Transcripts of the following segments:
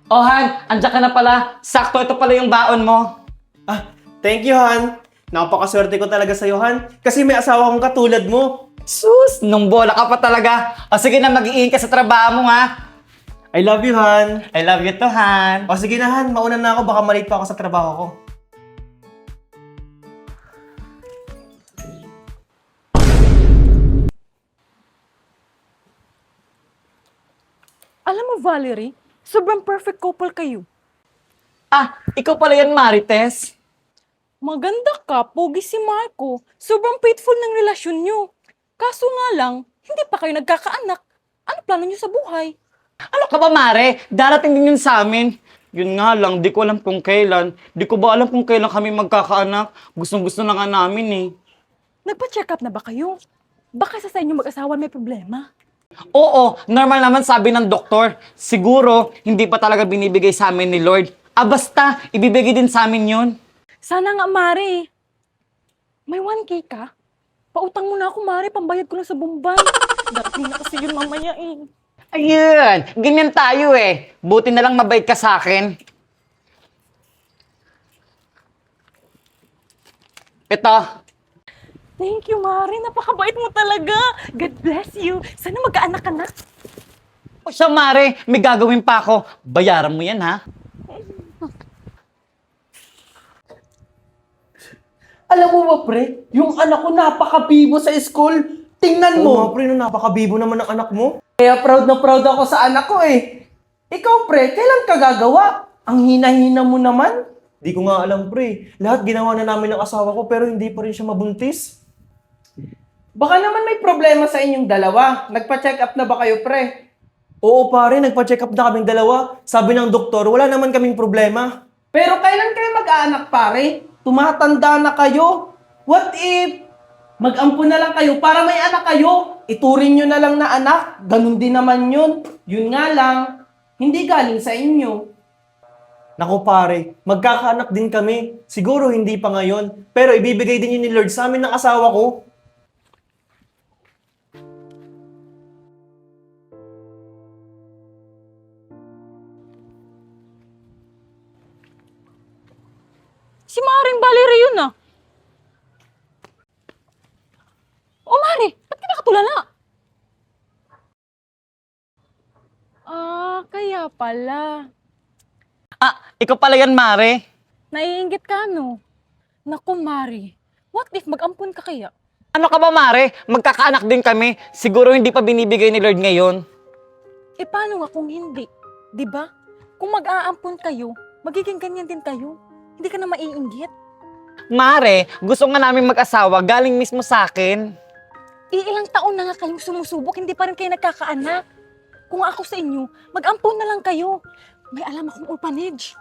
Oh, Han, andiyan ka na pala. Sakto, ito pala yung baon mo. Ah, thank you, Han. Napakaswerte ko talaga sa'yo, Han. Kasi may asawa kong katulad mo. Sus, nung bola ka pa talaga. O sige na, mag-iingat ka sa trabaho mo, ha? I love you, Han. I love you too, Han. O sige na, Han. Mauna na ako. Baka malate pa ako sa trabaho ko. Alam mo, Valerie, sobrang perfect couple kayo. Ah, ikaw pala yan, Marites. Maganda ka, pogi si Marco. Sobrang faithful ng relasyon nyo. Kaso nga lang, hindi pa kayo nagkakaanak. Ano plano nyo sa buhay? Ano ka ba, Mare? Darating din yun sa amin. Yun nga lang, di ko alam kung kailan. Di ko ba alam kung kailan kami magkakaanak? Gustong-gusto na nga namin eh. Nagpa-check up na ba kayo? Baka sa inyo mag-asawa may problema. Oo, normal naman sabi ng doktor. Siguro, hindi pa talaga binibigay sa amin ni Lord. Ah, basta, ibibigay din sa amin yun. Sana nga, Mare. May 1K ka? Pautang mo na ako, Mare. Pambayad ko na sa Bombay. Darating na kasi yun mamaya eh. Ayun, ganyan tayo eh. Buti na lang mabait ka sa akin. Ito. Thank you, Mare. Napakabait mo talaga. God bless you. Sana magkaanak ka na. O siya, Mare, may gagawin pa ako. Bayaran mo yan, ha? Alam mo ba, pre? Yung anak ko napaka-bibo sa school. Tingnan Oo nga, mo. pre. No, napakabibo naman ng anak mo. Kaya proud na proud ako sa anak ko eh. Ikaw, pre, kailan ka gagawa? Ang hina-hina mo naman. Di ko nga alam, pre. Lahat ginawa na namin ng asawa ko pero hindi pa rin siya mabuntis. Baka naman may problema sa inyong dalawa. Nagpa-check up na ba kayo, pre? Oo, pare. Nagpa-check up na kaming dalawa. Sabi ng doktor, wala naman kaming problema. Pero kailan kayo mag-aanak, pare? Tumatanda na kayo. What if mag-ampun na lang kayo para may anak kayo? Ituring nyo na lang na anak. Ganun din naman yun. Yun nga lang, hindi galing sa inyo. Naku, pare. Magkakaanak din kami. Siguro hindi pa ngayon. Pero ibibigay din yun ni Lord sa amin ng asawa ko. Si Maring Valerie yun ah. O Mare, ba't ka nakatulala? Ah, kaya pala. Ah, ikaw pala yan, Mare. Naiinggit ka no? Naku Mare, what if mag-ampun ka kaya? Ano ka ba, Mare? Magkakaanak din kami. Siguro hindi pa binibigay ni Lord ngayon. E paano nga kung hindi? 'Di ba? Kung mag-aampun kayo, magiging ganyan din kayo. Hindi ka na maiinggit. Mare, gusto nga namin mag-asawa galing mismo sa akin. Ilang taon na nga kayong sumusubok, hindi pa rin kayo nagkakaanak. Kung ako sa inyo, mag-ampun na lang kayo. May alam akong orphanage.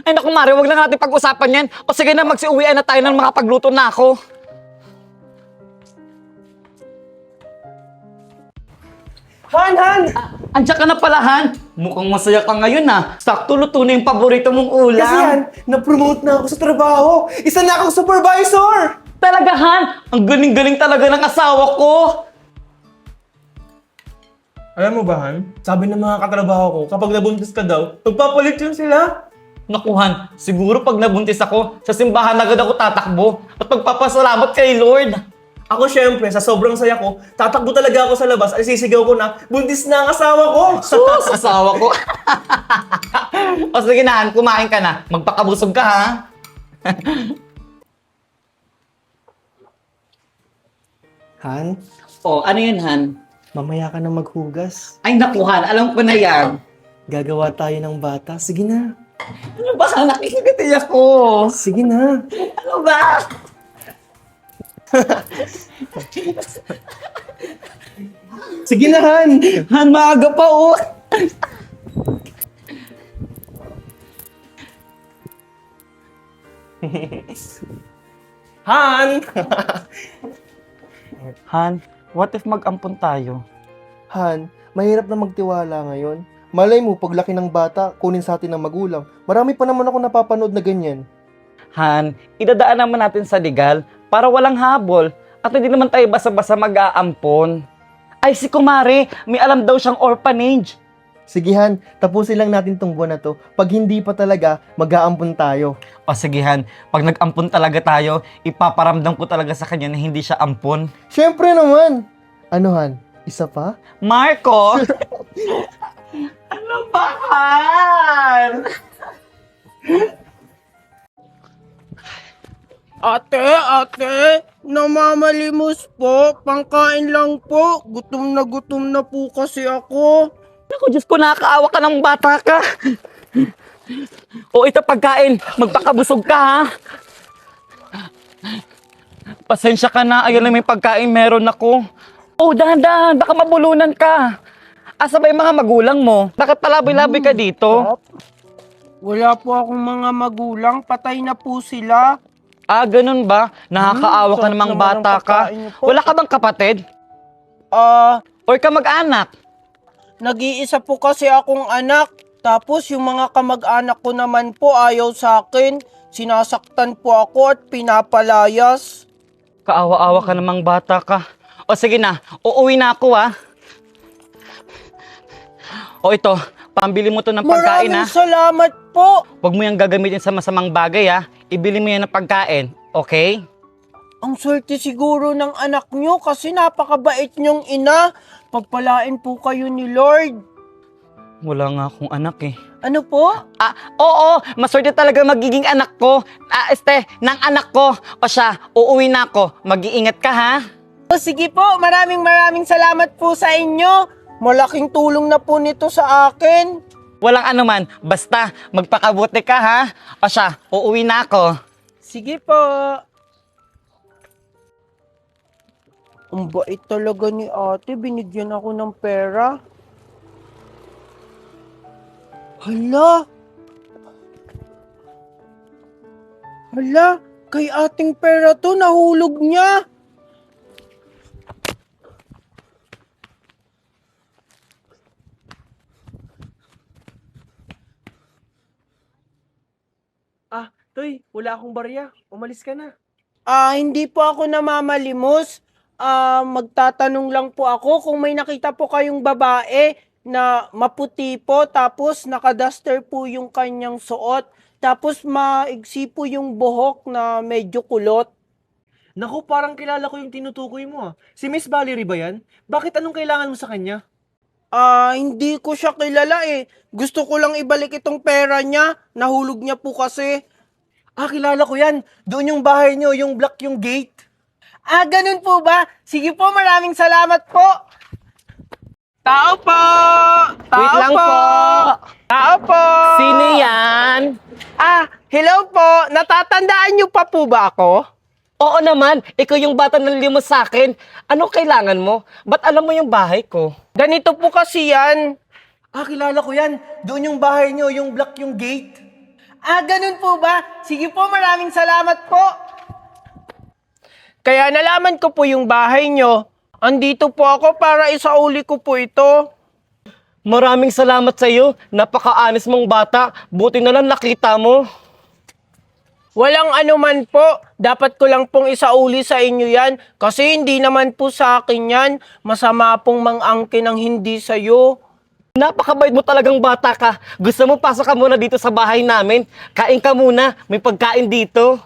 Ay naku, Mare, wag lang natin pag-usapan yan. O sige na, magsiuwian na tayo ng makapagluto na ako. Han, Han! Andiyan ka na pala, Han. Mukhang masaya ka ngayon, ha. Sakto luto na yung paborito mong ulam. Kasi Han, na-promote na ako sa trabaho. Isa na akong supervisor! Talaga, Han. Ang galing-galing talaga ng asawa ko. Alam mo ba, Han? Sabi ng mga katrabaho ko, kapag nabuntis ka daw, magpapalit yun sila. Naku, Han, siguro pag nabuntis ako, sa simbahan agad ako tatakbo at magpapasalamat kay Lord. Ako syempre, sa sobrang saya ko, tatakbo talaga ako sa labas at sisigaw ko na, buntis na ang asawa ko! Sus, asawa ko. O sige na, Han, kumain ka na. Magpakabusog ka, ha? Han, O, ano yun, Han? mamaya ka na maghugas. Ay, naku, Han, alam ko na yan. Gagawa tayo ng bata. Sige na. Ano ba? Nakikigati ako. Sige na. Ano ba? Sige na, Han. Han, maaga pa, oh. Han! Han, what if mag-ampun tayo? Han, mahirap na magtiwala ngayon. Malay mo, paglaki ng bata, kunin sa atin ng magulang. Marami pa naman ako napapanood na ganyan. Han, idadaan naman natin sa legal para walang habol at hindi naman tayo basa-basa mag-aampon. Ay, si Kumare, may alam daw siyang orphanage. Sige Han, tapusin lang natin tong buwan na to. Pag hindi pa talaga, mag-aampon tayo. O sige Han, pag nag-ampon talaga tayo, ipaparamdam ko talaga sa kanya na hindi siya ampon. Siyempre naman! Ano Han, isa pa? Marco! Ano ba, Han? Ate, namamalimos po. Pangkain lang po. Gutom na po kasi ako. Naku, Diyos ko, nakakaawa ka ng bata ka. O ito pagkain, magpakabusog ka ha. Pasensya ka na, ayun lang may pagkain meron ako. Oh, dahan-dahan, baka mabulunan ka. Asa ba yung mga magulang mo? Bakit palaboy-laboy ka dito? Wala po akong mga magulang. Patay na po sila. Ah, ganun ba? Nakakaawa ka sarap namang naman bata ang ka. pagkain niyo po. Wala ka bang kapatid? Ah, Or ka mag-anak? nag-iisa po kasi akong anak. Tapos yung mga kamag-anak ko naman po ayaw sa akin. Sinasaktan po ako at pinapalayas. Kaawa-awa ka namang bata ka. O sige na, uuwi na ako ha. O ito, pambili mo to ng pagkain ha. Maraming salamat po. Huwag mo yung gagamitin sa masamang bagay ha. Ibili mo yan ng pagkain, okay? Ang swerte siguro ng anak nyo kasi napakabait nyong ina. Pagpalain po kayo ni Lord. Wala nga akong anak eh. Ano po? Ah, oo, maswerte talaga magiging anak ko. Ng anak ko. O siya, uuwi na ako. Mag-iingat ka ha. O sige po, maraming salamat po sa inyo. Malaking tulong na po nito sa akin. Walang anuman, basta magpakabuti ka ha. O siya, uuwi na ako. Sige po. Ang bait talaga ni ate, binigyan ako ng pera. Hala! Hala, kay ating pera to, nahulog niya. Toy, wala akong barya. Umalis ka na. Hindi po ako namamalimos. Magtatanong lang po ako kung may nakita po kayong babae na maputi po, tapos nakaduster po yung kanyang suot, tapos maigsi po yung buhok na medyo kulot. Naku, parang kilala ko yung tinutukoy mo ah. Si Miss Valerie ba yan? Bakit anong kailangan mo sa kanya? Hindi ko siya kilala eh. Gusto ko lang ibalik itong pera niya. Nahulog niya po kasi. Kilala ko yan. Doon yung bahay niyo, yung block yung gate. Ganun po ba? Sige po, maraming salamat po. Tao po! Wait lang po. Tao po! Sino yan? Hello po! Natatandaan niyo pa po ba ako? Oo naman, ikaw yung bata ng limos sa akin. Ano kailangan mo? Ba't alam mo yung bahay ko? Ganito po kasi yan. Kilala ko yan. Doon yung bahay niyo, yung block yung gate. Ganun po ba? Sige po, maraming salamat po. Kaya nalaman ko po yung bahay nyo. Andito po ako para isauli ko po ito. Maraming salamat sa iyo. Napaka-honest mong bata. Buti na lang nakita mo. Walang anuman po. Dapat ko lang pong isauli sa inyo yan. Kasi hindi naman po sa akin yan. Masama pong mang-angkin ang hindi sa'yo. Napakabait mo talagang bata ka. Gusto mo pasok ka muna dito sa bahay namin? Kain ka muna. May pagkain dito.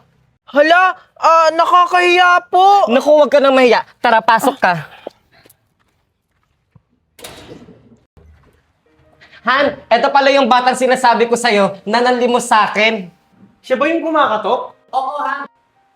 Hala, nakakahiya po. Naku, huwag ka nang mahiya. Tara, pasok ka. Han, eto pala yung batang sinasabi ko sa'yo na nanlimos sa akin. Siya ba yung kumakatok? Oo, Han.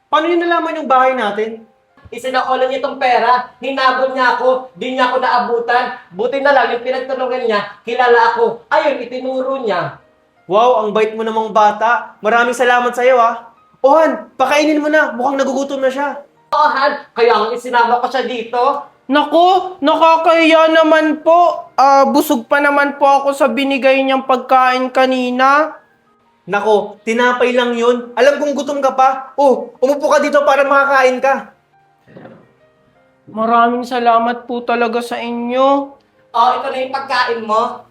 Paano yun nalaman yung bahay natin? Isinakulan niya itong pera, hinabol niya ako, di niya ako naabutan. Buti na lang yung pinagtanungan niya, kilala ako. Ayun, itinuro niya. Wow, ang bait mo namang bata. Maraming salamat sa'yo ah. Han, pakainin mo na. Mukhang nagugutom na siya. Oo, Han, kaya ang isinama ko siya dito. Naku, nakakahiya naman po. Busog pa naman po ako sa binigay niyang pagkain kanina. Nako, tinapay lang yun. Alam kong gutom ka pa. Umupo ka dito para makakain ka. Maraming salamat po talaga sa inyo. Oo, ito na yung pagkain mo.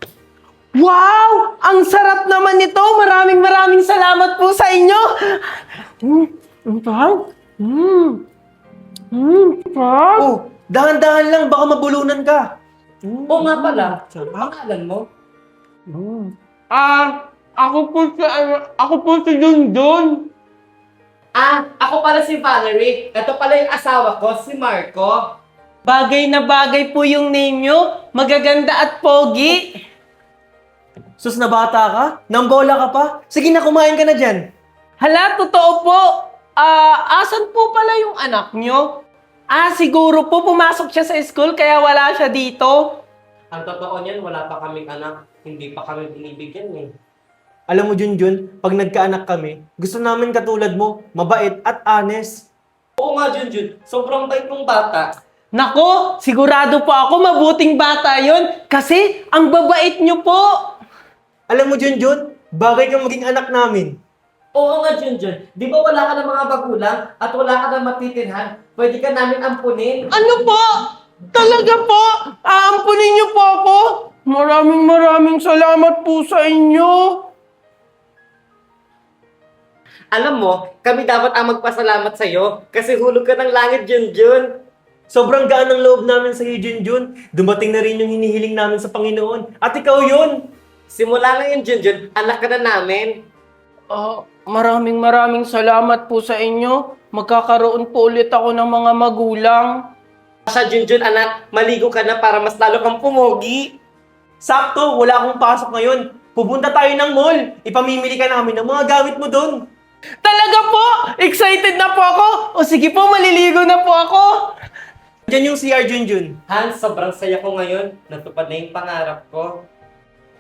Wow! Ang sarap naman nito! Maraming salamat po sa inyo! Ang pahal! Dahan-dahan lang, baka mabulunan ka. Oo nga pala, ano pangalan mo? Ako po si Junjun. Ako pala si Valerie. Ito pala yung asawa ko, si Marco. Bagay na bagay po yung name nyo. Magaganda at pogi. Sus na bata ka? Nambola ka pa? Sige na, kumain ka na dyan. Hala, totoo po. Asan po pala yung anak nyo? Siguro po pumasok siya sa school kaya wala siya dito. Ang totoo niyan, wala pa kaming anak. Hindi pa kami binibigyan eh. Alam mo, Junjun, pag nagkaanak kami, gusto namin katulad mo, mabait at honest. Oo nga, Junjun. Sobrang bait mong bata. Nako, sigurado po ako mabuting bata yon kasi ang babait nyo po. Alam mo, Junjun, bagay kang maging anak namin. Oo nga, Junjun. Di ba wala ka ng mga magulang at wala ka ng matitinhan? Pwede ka namin ampunin. Ano po? Talaga po? Aampunin niyo po ako? Maraming salamat po sa inyo. Alam mo, kami dapat ang magpasalamat sa'yo kasi hulog ka ng langit, Junjun. Sobrang gaan ng loob namin sa iyo, Junjun. Dumating na rin yung hinihiling namin sa Panginoon. At ikaw yun! Simula ngayon, Junjun, anak ka na namin. Maraming salamat po sa inyo. Magkakaroon po ulit ako ng mga magulang. Siya, Junjun, anak, maligo ka na para mas lalo kang pumogi. Sakto, wala akong pasok ngayon. Pupunta tayo ng mall. Ipamimili ka namin ng mga gamit mo doon. Talaga po? Excited na po ako? O sige po, maliligo na po ako. Diyan yung CR, Junjun. Hans, sobrang saya ko ngayon. Natupad na yung pangarap ko.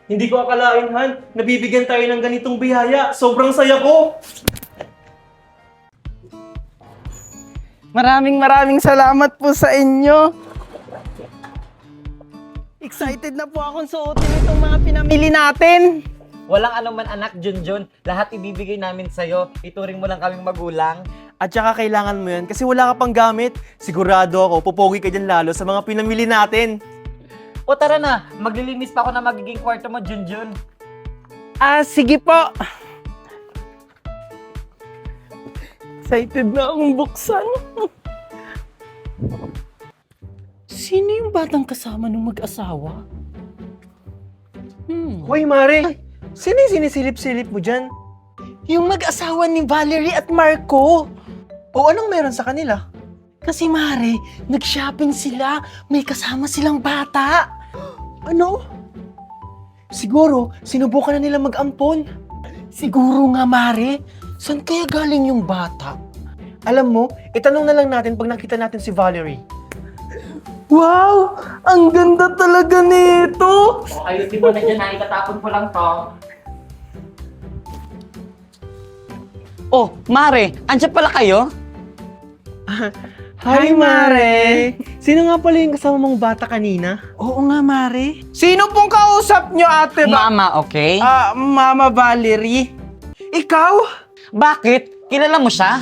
Hindi ko akalain, Han, nabibigyan tayo ng ganitong biyaya. Sobrang saya ko. Maraming salamat po sa inyo. Excited na po akong suotin itong mga pinamili natin. Walang anuman anak, Junjun. Lahat ibibigay namin sa'yo. Ituring mo lang kaming magulang. At saka kailangan mo yan kasi wala ka pang gamit. Sigurado ako, pupogi ka dyan lalo sa mga pinamili natin. O tara na, maglilinis pa ako na magiging kwarto mo, Junjun. Sige po. Excited na akong buksan. Sino yung batang kasama ng mag-asawa? Hoy, Mare! Sino yung sinisilip-silip mo dyan? Yung mag-asawa ni Valerie at Marco. O anong meron sa kanila? Kasi Mare, nag-shopping sila. May kasama silang bata. Ano? Siguro, sinubukan na nila mag-ampon. Siguro nga Mare. Saan kaya galing yung bata? Alam mo, itanong na lang natin pag nakita natin si Valerie. Wow! Ang ganda talaga nito! O, ayusin mo na dyan, itatapon ko lang to. Oh, Mare, andyan pala kayo? Hi, Mare! Sino nga pala yung kasama mong bata kanina? Oo nga, Mare. Sino pong kausap nyo, ate? Mama, okay? Mama Valerie. Ikaw? Bakit? Kilala mo siya?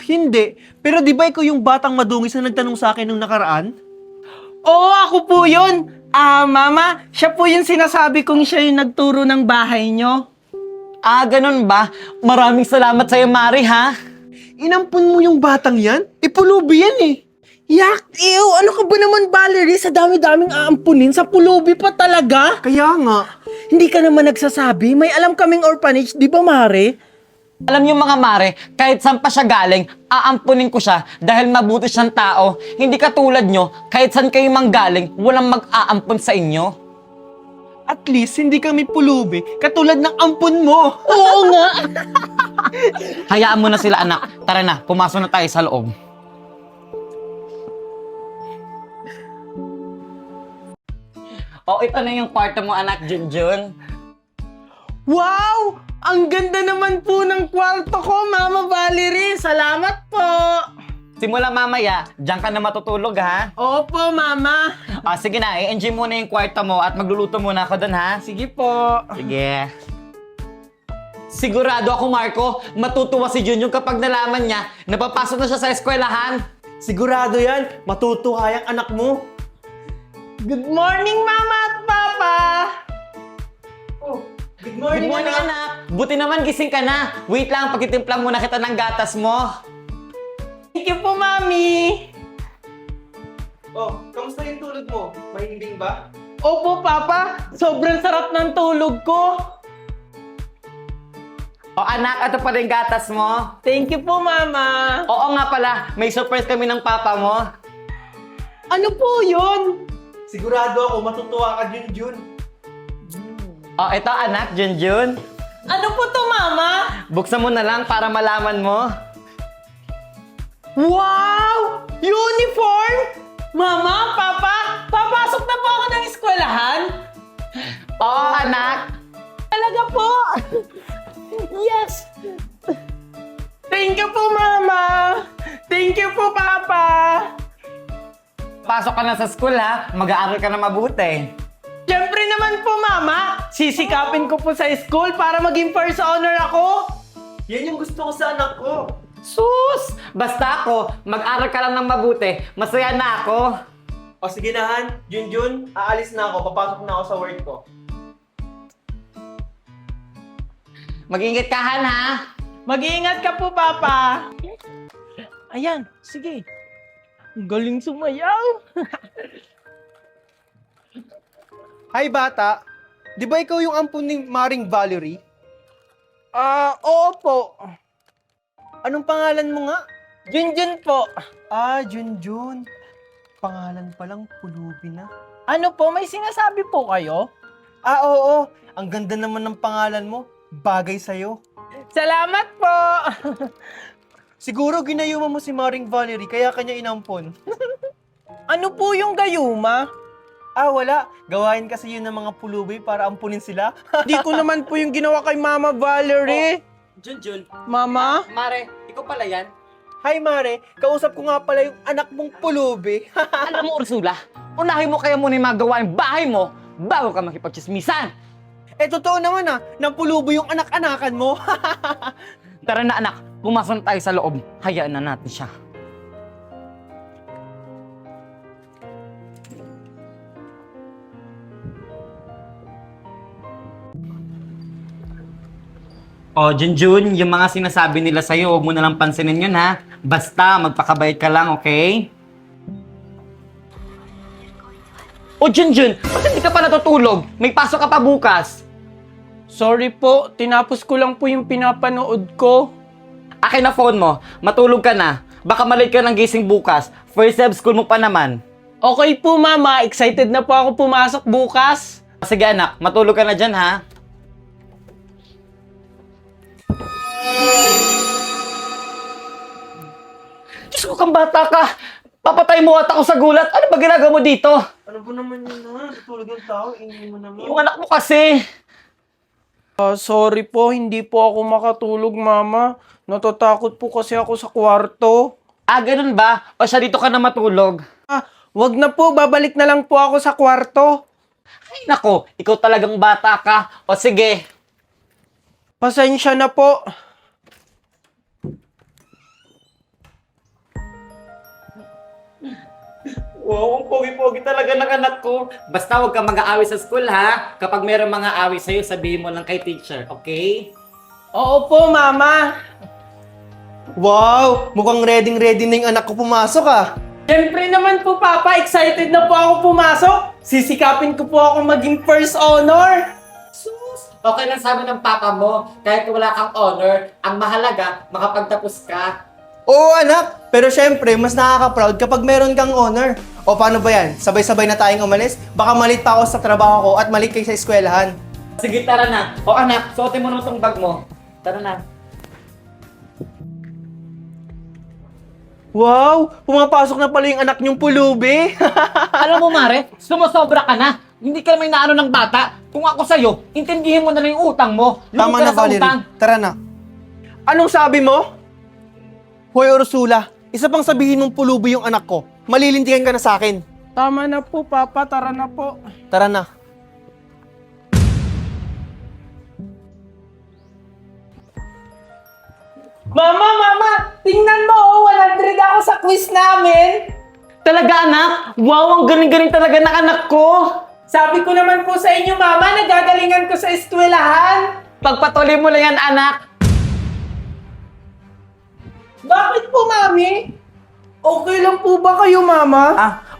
Hindi. Pero di ba ikaw yung batang madungis na nagtanong sa akin nung nakaraan? Oo, ako po yun. Mama, siya po yung sinasabi kong siya yung nagturo ng bahay nyo. Ganun ba? Maraming salamat sa'yo, Mare, ha? Inampun mo yung batang yan? Ipulubi yan eh. Yak! Ew! Ano ka ba naman, Valerie? Sa dami-daming aampunin, sa pulubi pa talaga? Kaya nga. Hindi ka naman nagsasabi. May alam kaming orphanage, di ba, Mare? Alam niyo mga Mare, kahit saan pa siya galing, aampunin ko siya dahil mabuti siyang tao. Hindi katulad nyo, kahit saan kayo manggaling, walang mag-aampun sa inyo. At least, hindi kami pulubi, katulad ng ampun mo. Oo nga! Hayaan mo na sila, anak. Tara na, pumasok na tayo sa loob. Ito na yung kwarto mo, anak, Junjun. Wow! Ang ganda naman po ng kwarto ko, Mama Valerie. Salamat po! Simula mamaya, diyan ka na matutulog, ha? Opo, Mama. Sige na, i-enjoy muna yung kwarto mo at magluluto muna ako doon, ha? Sige po. Sige. Sigurado ako, Marco, matutuwa si Junjun kapag nalaman niya na papasok na siya sa eskwelahan. Sigurado yan, matutuwa yung anak mo. Good morning, Mama at Papa! Good Good morning, anak. Buti naman gising ka na. Wait lang, pagtitimplang muna kita ng gatas mo. Thank you po, Mami! Kamusta yung tulog mo? Mahimbing ba? Opo, Papa. Sobrang sarap ng tulog ko. O anak, ito pa rin gatas mo. Thank you po, Mama. Oo nga pala, may surprise kami ng papa mo. Ano po yun? Sigurado ako, matutuwa ka, Junjun. O ito anak, Junjun. Ano po to, Mama? Buksan mo na lang para malaman mo. Wow! Uniform! Mama, Papa, papasok na po ako ng eskwelahan? Oo anak. Talaga po! Yes! Thank you po, Mama! Thank you po, Papa! Pasok ka na sa school ha, mag-aaral ka na mabuti. Siyempre naman po, Mama! Sisikapin ko po sa school para maging first honor ako! Yan yung gusto ko sa anak ko. Sus! Basta ako, mag-aral ka lang ng mabuti, masaya na ako. O sige na, Han. Junjun, aalis na ako. Papasok na ako sa work ko. Mag-ingat ka Han ha. Mag-iingat ka po, Papa! Ayan, sige. Ang galing sumayaw! Hi, bata. Di ba ikaw yung ampun ni Maring Valerie? Oo po. Anong pangalan mo nga? Junjun po. Junjun. Pangalan pa lang, pulubi na. Ano po, may sinasabi po kayo? Oo. Ang ganda naman ng pangalan mo. Bagay sa'yo. Salamat po! Siguro ginayuma mo si Maring Valerie, kaya kanya inampon. Ano po yung gayuma? Wala. Gawain kasi yun ng mga pulubi para ampunin sila. Di ko naman po yung ginawa kay Mama Valerie. Junjun. Mama? Mare, ikaw pala yan? Hi, Mare. Kausap ko nga pala yung anak mong pulubi. Alam mo Ursula, unahin mo kaya muna yung mga gawain bahay mo bago ka makipagchismisan. Totoo naman nang pulubi yung anak-anakan mo. Tara na anak, pumasok na tayo sa loob. Hayaan na natin siya. O, Junjun, yung mga sinasabi nila sa'yo, huwag mo na lang pansinin yun, ha? Basta, magpakabait ka lang, okay? O, Junjun, ba't hindi ka pa natutulog? May pasok ka pa bukas. Sorry po, tinapos ko lang po yung pinapanood ko. Akin na phone mo, matulog ka na. Baka malate ka ng gising bukas. First day of school mo pa naman. Okay po, Mama. Excited na po ako pumasok bukas. Sige anak, matulog ka na dyan, ha? Diyos ko, kang bata ka! Papatay mo at ako sa gulat! Ano ba ginagawa mo dito? Ano ba naman yun, ha? Tutulog yung tao, ingin mo naman. Yung anak mo kasi! Sorry po, hindi po ako makatulog, Mama. Natatakot po kasi ako sa kwarto. Ganun ba? O siya dito ka na matulog? Wag na po, babalik na lang po ako sa kwarto. Ay nako, ikaw talagang bata ka. O sige. Pasensya na po. Wow, ang pogi-pogi talaga ng anak ko. Basta huwag kang mag-aaway sa school, ha? Kapag mayroong mga away sa'yo, sabihin mo lang kay teacher, okay? Oo po, Mama. Wow! Mukhang ready na yung anak ko pumasok, Siyempre naman po, Papa. Excited na po ako pumasok. Sisikapin ko po ako maging first honor. Sus! Okay lang sabi ng papa mo, kahit wala kang honor, ang mahalaga, makapagtapos ka. Oo, anak. Pero syempre, mas nakaka-proud kapag meron kang honor. O paano ba yan? Sabay-sabay na tayong umalis? Baka malit pa ako sa trabaho ko at malit kayo sa eskwelahan. Sige, tara na. O anak, suotin mo naman itong bag mo. Tara na. Wow! Pumapasok na pala yung anak niyong pulubi. Alam mo, Mare, sumusobra ka na. Hindi ka naman inaano ng bata. Kung ako sa'yo, intindihin mo na lang yung utang mo. Lugod Tama ka na, sa utang. Valerie. Tara na. Anong sabi mo? Hoy, Ursula. Isa pang sabihin mong pulubi yung anak ko. Malilintikan ka na sa akin. Tama na po, Papa. Tara na po. Tara na. Mama! Tingnan mo, 100 ako sa quiz namin. Talaga, anak? Wow, ang galing-galing talaga ng anak ko. Sabi ko naman po sa inyo, Mama, nagagalingan ko sa eskwelahan. Pagpatuloy mo lang yan, anak. Bakit po, Mami? Okay lang po ba kayo, Mama?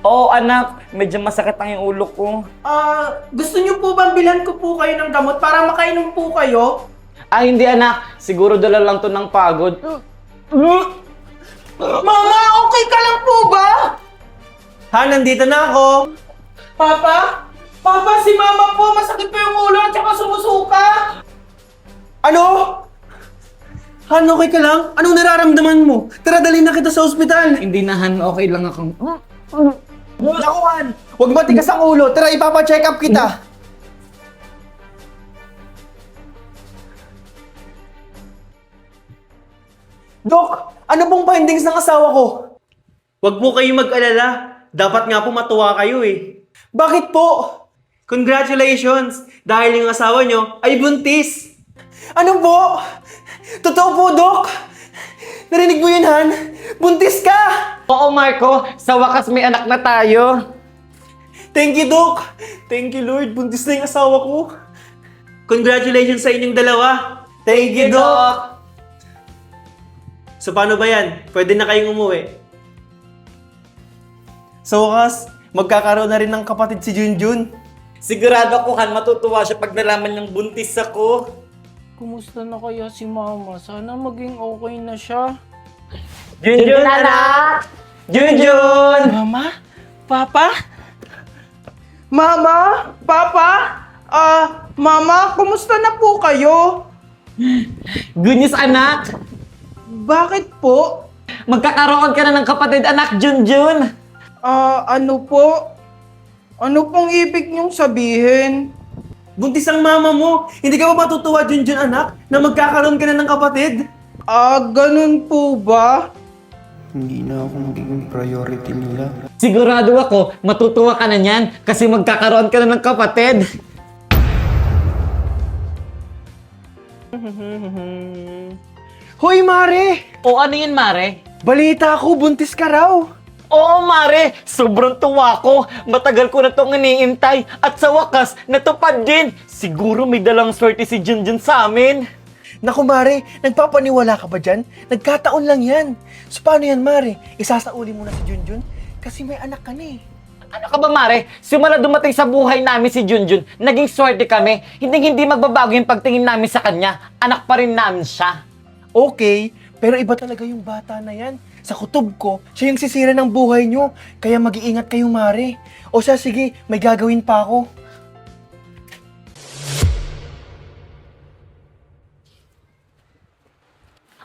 Oo anak, medyo masakit ang yung ulo ko. Gusto niyo po bang bilhan ko po kayo ng gamot para makainom po kayo? Hindi anak, siguro dala lang to ng pagod. Mama, okay ka lang po ba? Ha, nandito na ako. Papa? Papa, si Mama po, masakit po yung ulo at saka sumusuka. Ano? Han, okay ka lang? Anong nararamdaman mo? Tara, dalhin na kita sa ospital. Hindi na Han, okay lang ako. Naku, Han! Huwag matigas ang ulo. Tara, ipapa-check up kita. Dok, ano pong findings ng asawa ko? Huwag po kayong mag-alala. Dapat nga po matuwa kayo eh. Bakit po? Congratulations! Dahil yung asawa nyo ay buntis! Ano po? Totoo po, Dok! Narinig mo yun, Han? Buntis ka! Oo Marco, sa wakas may anak na tayo. Thank you, Doc! Thank you, Lord. Buntis na yung asawa ko. Congratulations sa inyong dalawa. Thank you, Doc! So, paano ba yan? Pwede na kayong umuwi. Sa wakas, magkakaroon na rin ng kapatid si Junjun. Sigurado ako Han, matutuwa siya pag nalaman niyang buntis ako. Kumusta na kaya si Mama? Sana maging okay na siya. Junjun anak! Junjun! Mama? Papa? Mama? Papa? Mama, kumusta na po kayo? Good news anak! Bakit po? Magkakaroon ka na ng kapatid anak, Junjun! Ano po? Ano pong ibig niyong sabihin? Buntis ang mama mo. Hindi ka ba matutuwa, Junjun, anak, na magkakaroon ka na ng kapatid? Ganun po ba? Hindi na ako magiging priority nila. Sigurado ako, matutuwa ka na niyan kasi magkakaroon ka na ng kapatid. Hoy, Mare! O ano yun, Mare? Balita ko, buntis ka raw. Oo, Mare! Sobrang tuwa ko! Matagal ko na itong iniintay at sa wakas, natupad din! Siguro may dalang swerte si Junjun sa amin! Naku, Mare, nagpapaniwala ka ba dyan? Nagkataon lang yan. So, paano yan, Mare? Isasauli mo na si Junjun? Kasi may anak ka na eh. Ano ka ba, Mare? Simula dumating sa buhay namin si Junjun, naging swerte kami. Hindi magbabago yung pagtingin namin sa kanya. Anak pa rin namin siya. Okay, pero iba talaga yung bata na yan. Sa kutob ko, siya yung sisira ng buhay nyo. Kaya mag-iingat kayo, Mare. O siya, sige, may gagawin pa ako.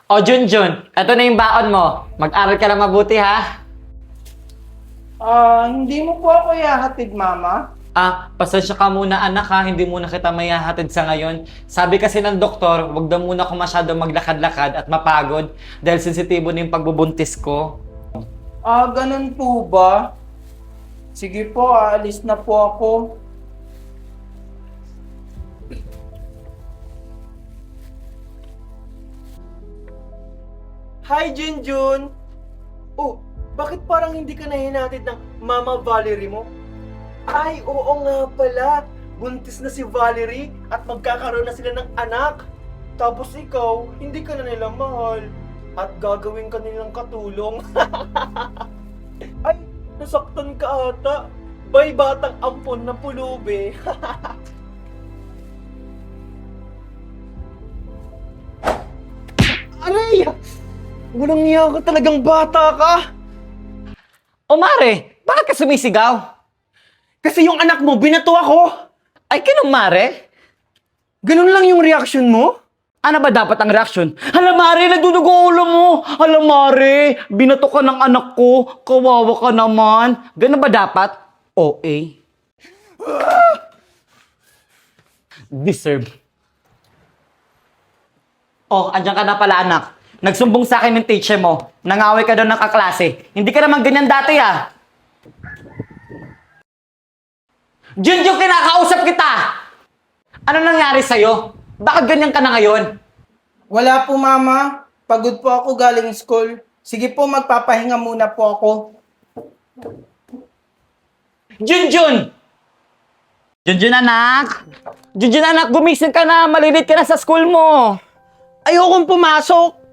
O Junjun, eto na yung baon mo. Mag-aral ka lang mabuti ha. Hindi mo po ako ihahatid, Mama? Pasensya ka muna anak ha, hindi muna kita mayahatid sa ngayon. Sabi kasi ng doktor, wag daw muna ako masyado maglakad-lakad at mapagod dahil sensitibo na yung pagbubuntis ko. Ganun po ba? Sige po, aalis na po ako. Hi, Junjun! Oh, bakit parang hindi ka nahinatid ng Mama Valerie mo? Ay, oo nga pala. Buntis na si Valerie at magkakaroon na sila ng anak. Tapos ikaw, hindi ka na nila mahal. At gagawin ka nilang katulong. Ay, nasaktan ka ata. Bay batang ampon na pulubi. Aray! Walang niya ka, talagang bata ka. O Mare, bakit ka sumisigaw? Kasi yung anak mo, binato ako. Ay, kinong Mare? Ganun lang yung reaction mo? Ano ba dapat ang reaksyon? Hala Mare, nagdudugo ulo mo! Hala Mare, binato ka ng anak ko, kawawa ka naman. Ganun ba dapat? OA. Deserve. Oh, andyan ka na pala anak. Nagsumbong sa akin ng teacher mo. Nangaway ka daw ng kaklase. Hindi ka naman ganyan dati ah. Junjun, kinakausap kita! Ano nangyari sa'yo? Bakit ganyan ka na ngayon? Wala po, Mama. Pagod po ako galing school. Sige po, magpapahinga muna po ako. Junjun! Junjun anak! Junjun anak, gumising ka na! Malilit ka na sa school mo! Ayokong pumasok.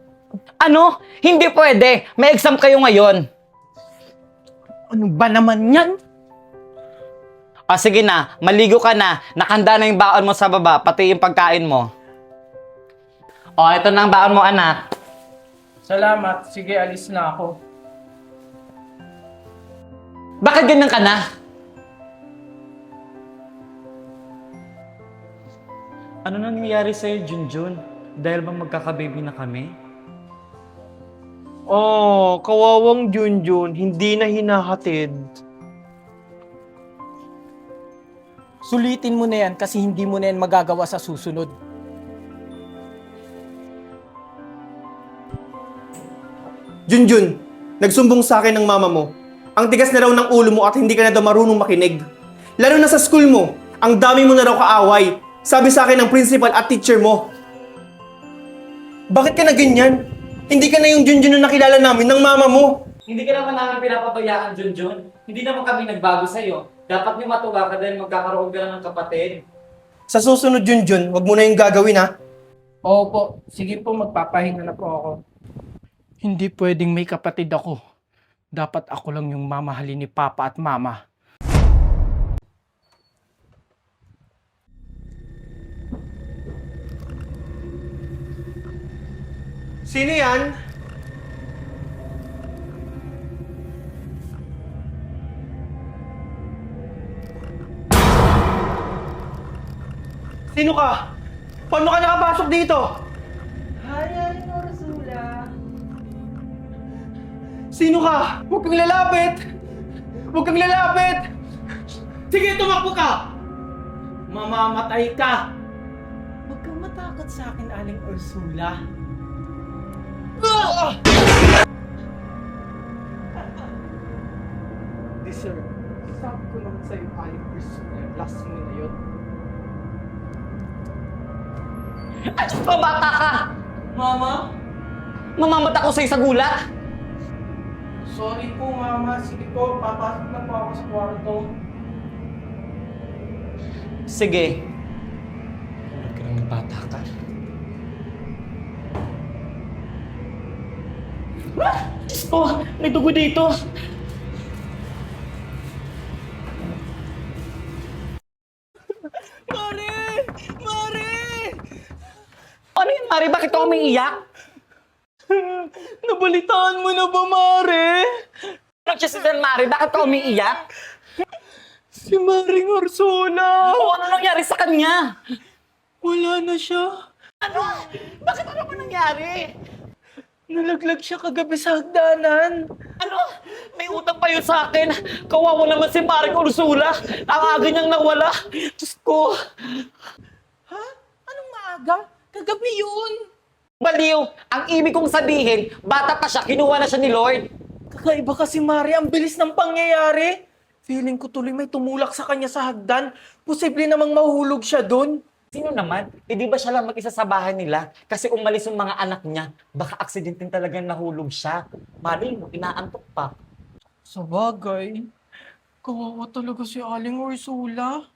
Ano? Hindi pwede. May exam kayo ngayon. Ano ba naman yan? O sige na, maligo ka na. Nakanda na yung baon mo sa baba, pati yung pagkain mo. O, ito na ang baon mo, anak. Salamat. Sige, alis na ako. Bakit ganyan ka na? Ano nangyayari sa'yo, Junjun? Dahil ba magkakababy na kami? Oh, kawawang Junjun, hindi na hinahatid. Sulitin mo na yan kasi hindi mo na yan magagawa sa susunod. Junjun, nagsumbong sa akin ng mama mo. Ang tigas na raw ng ulo mo at hindi ka na daw marunong makinig. Lalo na sa school mo, ang dami mo na raw kaaway. Sabi sa akin ng principal at teacher mo. Bakit ka na ganyan? Hindi ka na yung Junjun na nakilala namin ng mama mo. Hindi ka naman namin pinapabayaan, Junjun. Hindi naman kami nagbago sa'yo. Dapat yung matuwa ka dahil magkakaroon ka na ng kapatid. Sa susunod, Junjun, wag mo na yung gagawin ha. Opo. Sige po, magpapahinga na po ako. Hindi pwedeng may kapatid ako. Dapat ako lang yung mamahalin ni Papa at Mama. Sino yan? Sino ka? Paano ka nakapasok dito? Sino ka? Huwag kang lalapit! Huwag kang lalapit! Sige, tumakbo ka! Mamamatay ka! Huwag kang matakot sa akin, Aling Ursula. Deserve. Sabi ko naman sa'yo, Aling Ursula, yung last mo na yun. At pabata ka! Mama? Mamamata ko sa'yo sa gulat! Sorry po, Mama. Sige po, papasok na po ako sa kwarto. Sige. Huwag ka nang bata ka. Oh, may dugo dito. Mare! Mare! Ano yun, Mari? Bakit ako umiiyak? Nabalitaan mo na ba, Mare? Ano siya si San Mari? Bakit ako umiiyak? Si Maring Ursula! O ano nangyari sa kanya? Wala na siya. Ano? Bakit ano ba nangyari? Nalaglag siya kagabi sa hagdanan. Ano? May utang pa yun sa akin. Kawawa naman si Maring Ursula. Ang aga niyang nawala. Diyos ko. Ha? Anong maaga? Kagabi yun. Baliw. Ang ibig kong sabihin, bata pa siya, kinuha na siya ni Lord. Kakaiba kasi, Mari. Ang bilis ng pangyayari. Feeling ko tuloy may tumulak sa kanya sa hagdan. Posible namang mahuhulog siya doon. Sino naman? Eh di ba siya lang mag-isa sa bahay nila? Kasi umalis yung mga anak niya. Baka aksidenteng talagang nahulog siya. Mali mo, inaantok pa. Sa bagay, kawawa talaga si Aling Ursula.